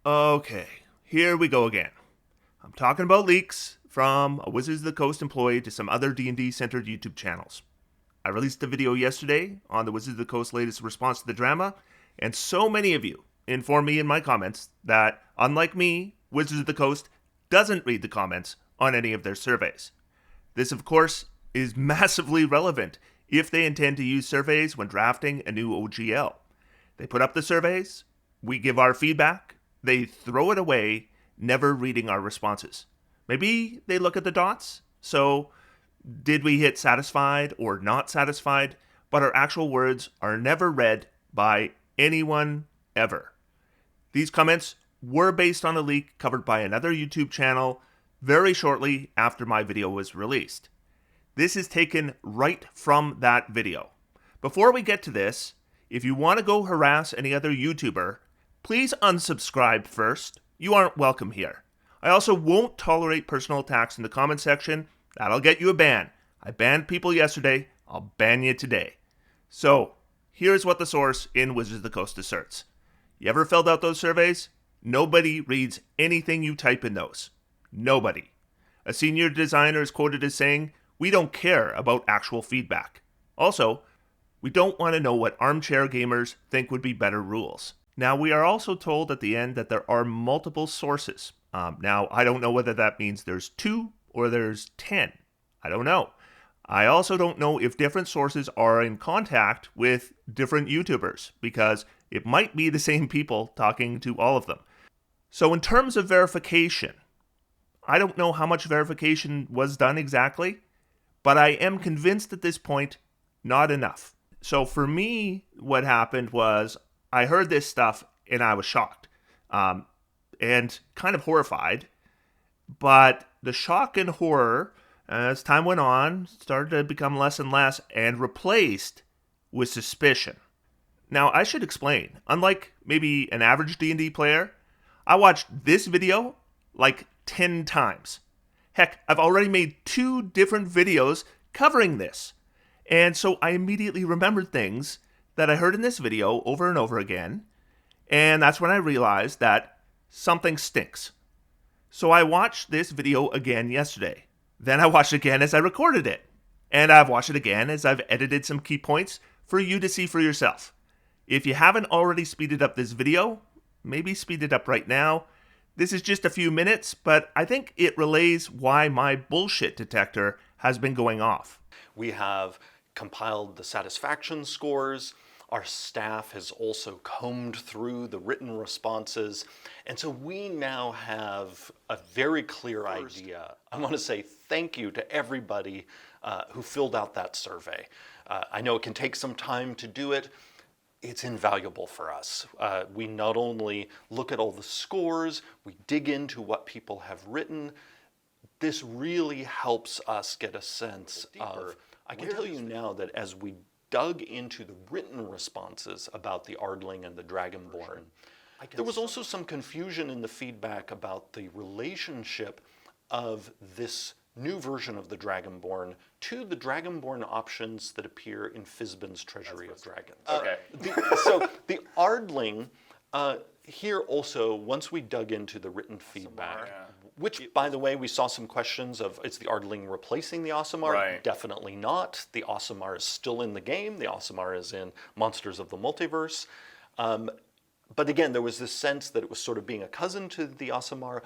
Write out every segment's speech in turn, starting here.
Okay, here we go again. I'm talking about leaks from a Wizards of the Coast employee to some other D&D centered YouTube channels. I released a video yesterday on the Wizards of the Coast latest response to the drama, and so many of you informed me in my comments that, unlike me, Wizards of the Coast doesn't read the comments on any of their surveys. This, of course, is massively relevant if they intend to use surveys when drafting a new OGL. They put up the surveys, we give our feedback, they throw it away, never reading our responses. Maybe they look at the dots, so did we hit satisfied or not satisfied, but our actual words are never read by anyone ever. These comments were based on a leak covered by another YouTube channel very shortly after my video was released. This is taken right from that video. Before we get to this, if you want to go harass any other YouTuber, please unsubscribe first. You aren't welcome here. I also won't tolerate personal attacks in the comment section. That'll get you a ban. I banned people yesterday. I'll ban you today. So, here's what the source in Wizards of the Coast asserts. You ever filled out those surveys? Nobody reads anything you type in those. Nobody. A senior designer is quoted as saying, "We don't care about actual feedback. Also, we don't want to know what armchair gamers think would be better rules." Now, we are also told at the end that there are multiple sources. Now, I don't know whether that means there's 2 or there's 10. I don't know. I also don't know if different sources are in contact with different YouTubers, because it might be the same people talking to all of them. So in terms of verification, I don't know how much verification was done exactly, but I am convinced at this point, not enough. So for me, what happened was I heard this stuff and I was shocked and kind of horrified. But the shock and horror, as time went on, started to become less and less and replaced with suspicion. Now, I should explain. Unlike maybe an average D&D player, I watched this video like 10 times. Heck, I've already made 2 different videos covering this. And so I immediately remembered things that I heard in this video over and over again. And that's when I realized that something stinks. So I watched this video again yesterday. Then I watched it again as I recorded it. And I've watched it again as I've edited some key points for you to see for yourself. If you haven't already speeded up this video, maybe speed it up right now. This is just a few minutes, but I think it relays why my bullshit detector has been going off. We have compiled the satisfaction scores. Our staff has also combed through the written responses. And so we now have a very clear idea. I want to say thank you to everybody who filled out that survey. I know it can take some time to do it. It's invaluable for us. We not only look at all the scores, we dig into what people have written. This really helps us get a sense of, I can tell you now that as we dug into the written responses about the Ardling and the Dragonborn, there was also some confusion in the feedback about the relationship of this new version of the Dragonborn to the Dragonborn options that appear in Fizban's Treasury of Dragons. Okay. So the Ardling, here also, once we dug into the written feedback, which, by the way, we saw some questions of, is the Ardling replacing the Aasimar? Right. Definitely not. The Aasimar is still in the game. The Aasimar is in Monsters of the Multiverse. But again, there was this sense that it was sort of being a cousin to the Aasimar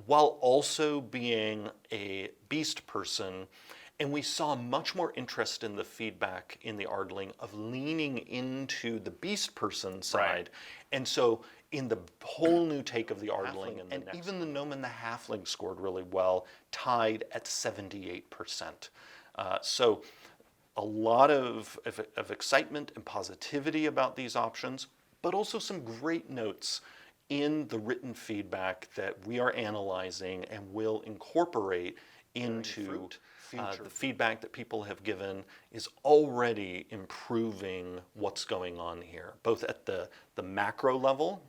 while also being a beast person. And we saw much more interest in the feedback in the Ardling of leaning into the beast person side. Right. And so in the whole new take of the Ardling, and even the Gnome and the Halfling scored really well, tied at 78%. So a lot of excitement and positivity about these options, but also some great notes in the written feedback that we are analyzing and will incorporate into the feedback that people have given is already improving what's going on here, both at the macro level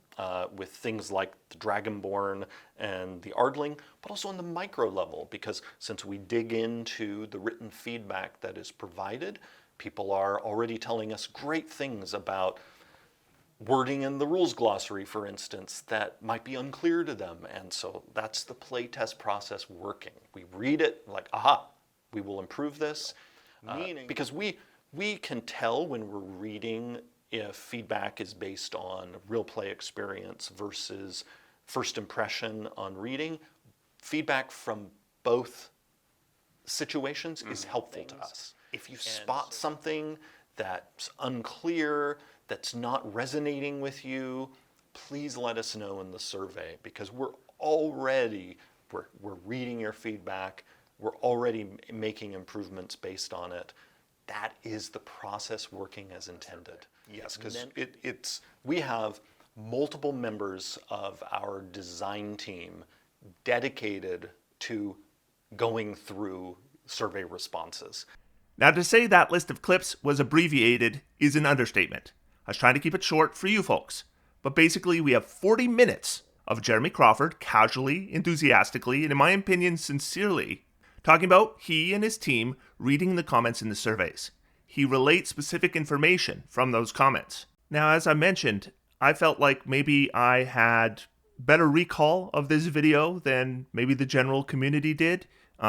with things like the Dragonborn and the Ardling, but also on the micro level, because since we dig into the written feedback that is provided, people are already telling us great things about wording in the rules glossary, for instance, that might be unclear to them. And so that's the playtest process working. We read it like, aha, we will improve this. Because we can tell when we're reading if feedback is based on real play experience versus first impression on reading. Feedback from both situations is helpful to us. If you spot something that's unclear, that's not resonating with you, please let us know in the survey, because we're reading your feedback, we're already making improvements based on it. That is the process working as intended. Yes, because we have multiple members of our design team dedicated to going through survey responses. Now, to say that list of clips was abbreviated is an understatement. I was trying to keep it short for you folks. But basically, we have 40 minutes of Jeremy Crawford casually, enthusiastically, and in my opinion, sincerely, talking about he and his team reading the comments in the surveys. He relates specific information from those comments. Now, as I mentioned, I felt like maybe I had better recall of this video than maybe the general community did,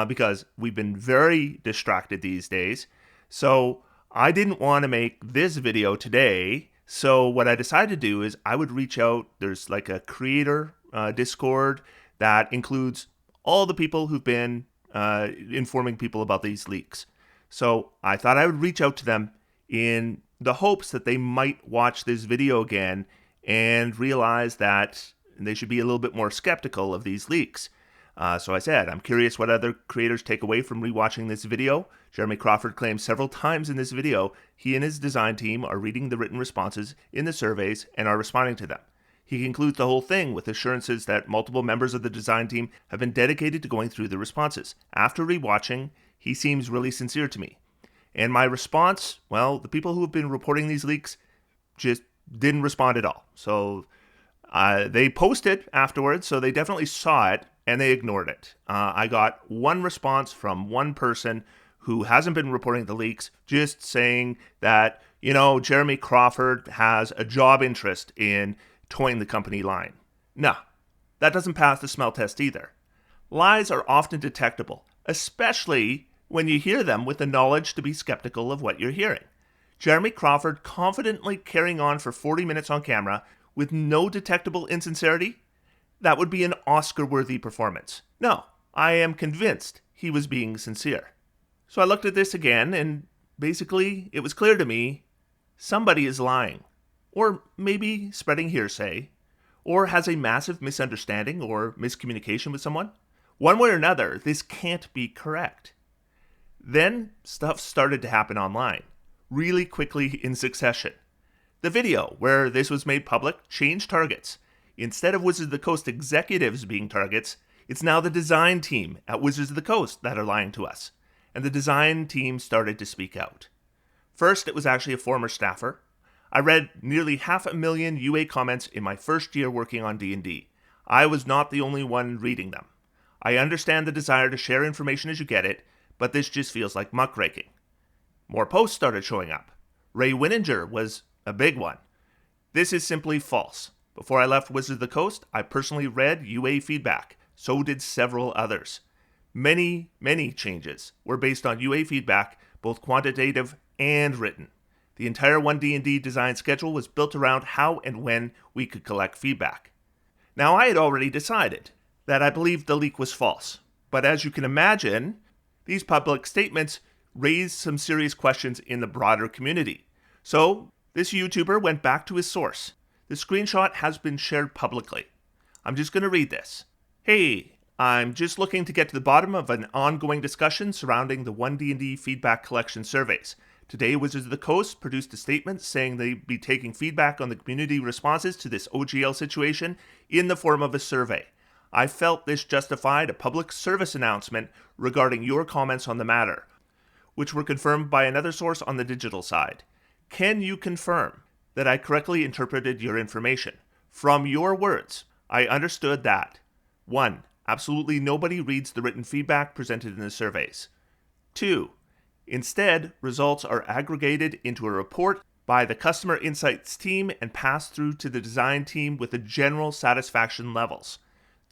because we've been very distracted these days. So I didn't want to make this video today. So what I decided to do is I would reach out. There's like a creator Discord that includes all the people who've been informing people about these leaks. So I thought I would reach out to them in the hopes that they might watch this video again and realize that they should be a little bit more skeptical of these leaks. So I said, I'm curious what other creators take away from rewatching this video. Jeremy Crawford claims several times in this video he and his design team are reading the written responses in the surveys and are responding to them. He concludes the whole thing with assurances that multiple members of the design team have been dedicated to going through the responses. After rewatching, he seems really sincere to me. And my response, well, the people who have been reporting these leaks just didn't respond at all. So they posted afterwards, so they definitely saw it, and they ignored it. I got one response from one person who hasn't been reporting the leaks, just saying that, Jeremy Crawford has a job interest in towing the company line. No, that doesn't pass the smell test either. Lies are often detectable, especially when you hear them with the knowledge to be skeptical of what you're hearing. Jeremy Crawford confidently carrying on for 40 minutes on camera with no detectable insincerity? That would be an Oscar-worthy performance. No, I am convinced he was being sincere. So I looked at this again, and basically it was clear to me somebody is lying, or maybe spreading hearsay, or has a massive misunderstanding or miscommunication with someone. One way or another, this can't be correct. Then stuff started to happen online, really quickly in succession. The video where this was made public changed targets. Instead of Wizards of the Coast executives being targets, it's now the design team at Wizards of the Coast that are lying to us. And the design team started to speak out. First, it was actually a former staffer. I read nearly 500,000 UA comments in my first year working on D&D. I was not the only one reading them. I understand the desire to share information as you get it, but this just feels like muckraking. More posts started showing up. Ray Winninger was a big one. This is simply false. Before I left Wizards of the Coast, I personally read UA feedback. So did several others. Many changes were based on UA feedback, both quantitative and written. The entire 1D&D design schedule was built around how and when we could collect feedback. Now, I had already decided that I believed the leak was false. But as you can imagine, these public statements raised some serious questions in the broader community. So, this YouTuber went back to his source. The screenshot has been shared publicly. I'm just going to read this. Hey, I'm just looking to get to the bottom of an ongoing discussion surrounding the 1D&D feedback collection surveys. Today, Wizards of the Coast produced a statement saying they'd be taking feedback on the community responses to this OGL situation in the form of a survey. I felt this justified a public service announcement regarding your comments on the matter, which were confirmed by another source on the digital side. Can you confirm that I correctly interpreted your information? From your words, I understood that 1. Absolutely nobody reads the written feedback presented in the surveys. 2. Instead, results are aggregated into a report by the customer insights team and passed through to the design team with the general satisfaction levels.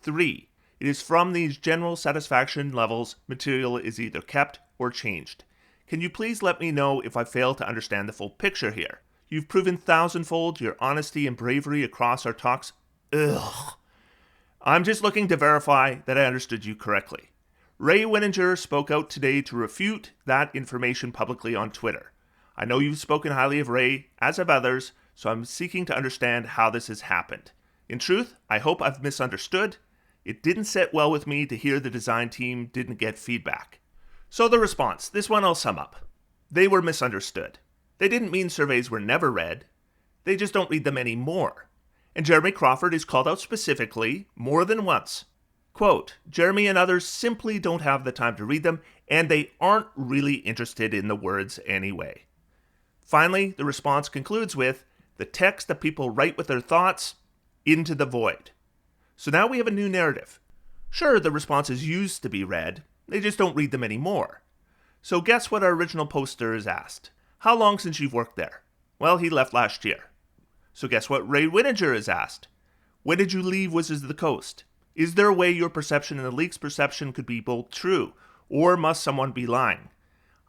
3. It is from these general satisfaction levels material is either kept or changed. Can you please let me know if I fail to understand the full picture here? You've proven thousandfold your honesty and bravery across our talks. Ugh. I'm just looking to verify that I understood you correctly. Ray Winninger spoke out today to refute that information publicly on Twitter. I know you've spoken highly of Ray, as have others, so I'm seeking to understand how this has happened. In truth, I hope I've misunderstood. It didn't sit well with me to hear the design team didn't get feedback. So the response, this one I'll sum up. They were misunderstood. They didn't mean surveys were never read. They just don't read them anymore. And Jeremy Crawford is called out specifically more than once. Quote, Jeremy and others simply don't have the time to read them, and they aren't really interested in the words anyway. Finally, the response concludes with, the text that people write with their thoughts, into the void. So now we have a new narrative. Sure, the responses used to be read, they just don't read them anymore. So guess what our original poster is asked? How long since you've worked there? Well, he left last year. So guess what Ray Winninger is asked? When did you leave Wizards of the Coast? Is there a way your perception and the leak's perception could be both true, or must someone be lying?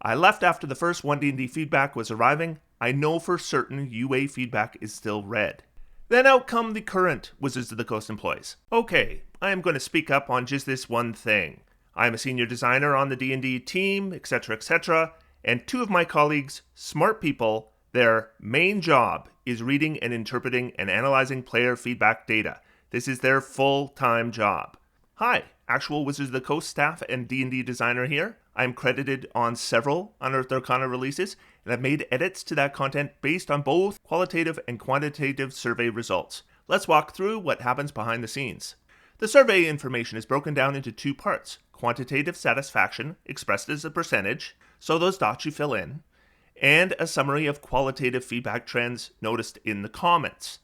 I left after the first 1D&D feedback was arriving. I know for certain UA feedback is still read. Then out come the current Wizards of the Coast employees. Okay, I am going to speak up on just this one thing. I am a senior designer on the D&D team, etc., and 2 of my colleagues, smart people, their main job is reading and interpreting and analyzing player feedback data. This is their full-time job. Hi, actual Wizards of the Coast staff and D&D designer here. I am credited on several Unearthed Arcana releases, and I've made edits to that content based on both qualitative and quantitative survey results. Let's walk through what happens behind the scenes. The survey information is broken down into 2 parts. Quantitative satisfaction, expressed as a percentage, so those dots you fill in, and a summary of qualitative feedback trends noticed in the comments.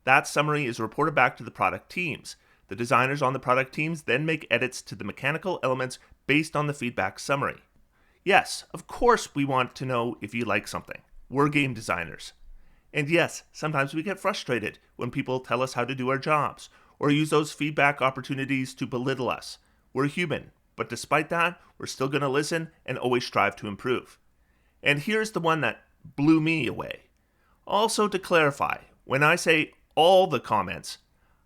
That summary is reported back to the product teams. The designers on the product teams then make edits to the mechanical elements based on the feedback summary. Yes, of course we want to know if you like something. We're game designers. And yes, sometimes we get frustrated when people tell us how to do our jobs, or use those feedback opportunities to belittle us. We're human, but despite that, we're still going to listen and always strive to improve. And here's the one that blew me away. Also to clarify, when I say all the comments,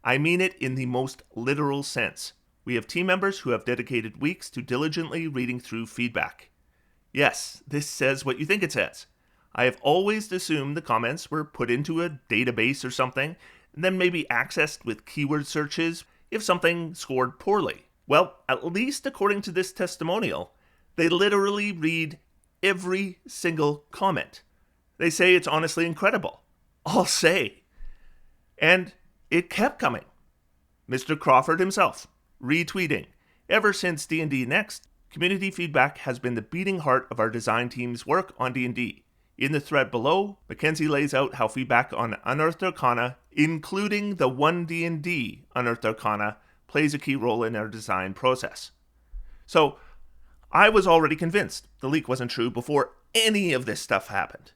I mean it in the most literal sense. We have team members who have dedicated weeks to diligently reading through feedback. Yes, this says what you think it says. I have always assumed the comments were put into a database or something, and then maybe accessed with keyword searches if something scored poorly. Well, at least according to this testimonial, they literally read every single comment. They say it's honestly incredible. I'll say. And it kept coming. Mr. Crawford himself, retweeting. Ever since D&D Next, community feedback has been the beating heart of our design team's work on D&D. In the thread below, Mackenzie lays out how feedback on Unearthed Arcana, including the 1D&D Unearthed Arcana, plays a key role in our design process. So, I was already convinced the leak wasn't true before any of this stuff happened.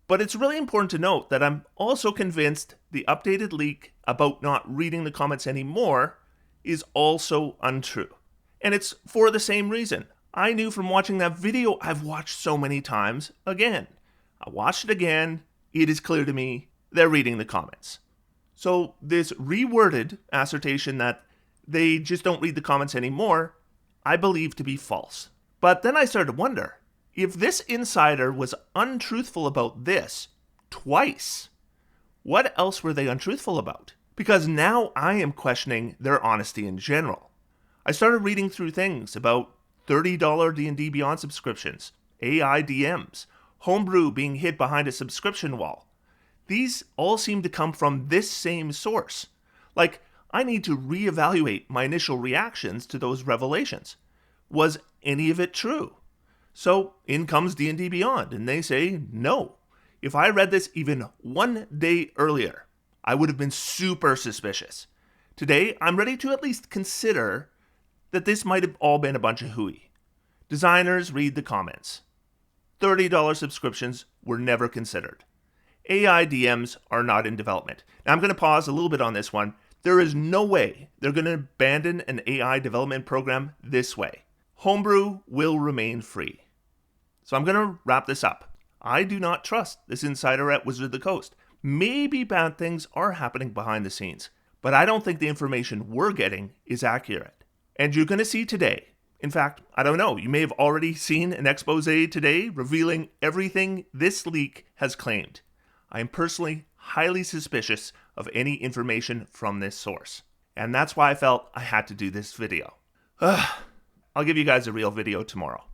But it's really important to note that I'm also convinced the updated leak about not reading the comments anymore is also untrue. And it's for the same reason. I knew from watching that video I've watched so many times again. I watched it again. It is clear to me they're reading the comments. So this reworded assertion that they just don't read the comments anymore, I believe to be false. But then I started to wonder, if this insider was untruthful about this twice, what else were they untruthful about? Because now I am questioning their honesty in general. I started reading through things about $30 D&D Beyond subscriptions, AI DMs, Homebrew being hid behind a subscription wall. These all seem to come from this same source. Like, I need to reevaluate my initial reactions to those revelations. Was any of it true? So in comes D&D Beyond, and they say no. If I read this even one day earlier, I would have been super suspicious. Today, I'm ready to at least consider that this might have all been a bunch of hooey. Designers read the comments. $30 subscriptions were never considered. AI DMs are not in development. Now I'm going to pause a little bit on this one. There is no way they're going to abandon an AI development program this way. Homebrew will remain free. So I'm going to wrap this up. I do not trust this insider at Wizard of the Coast. Maybe bad things are happening behind the scenes, but I don't think the information we're getting is accurate. And you're going to see today, in fact, I don't know, you may have already seen an expose today revealing everything this leak has claimed. I am personally highly suspicious of any information from this source. And that's why I felt I had to do this video. I'll give you guys a real video tomorrow.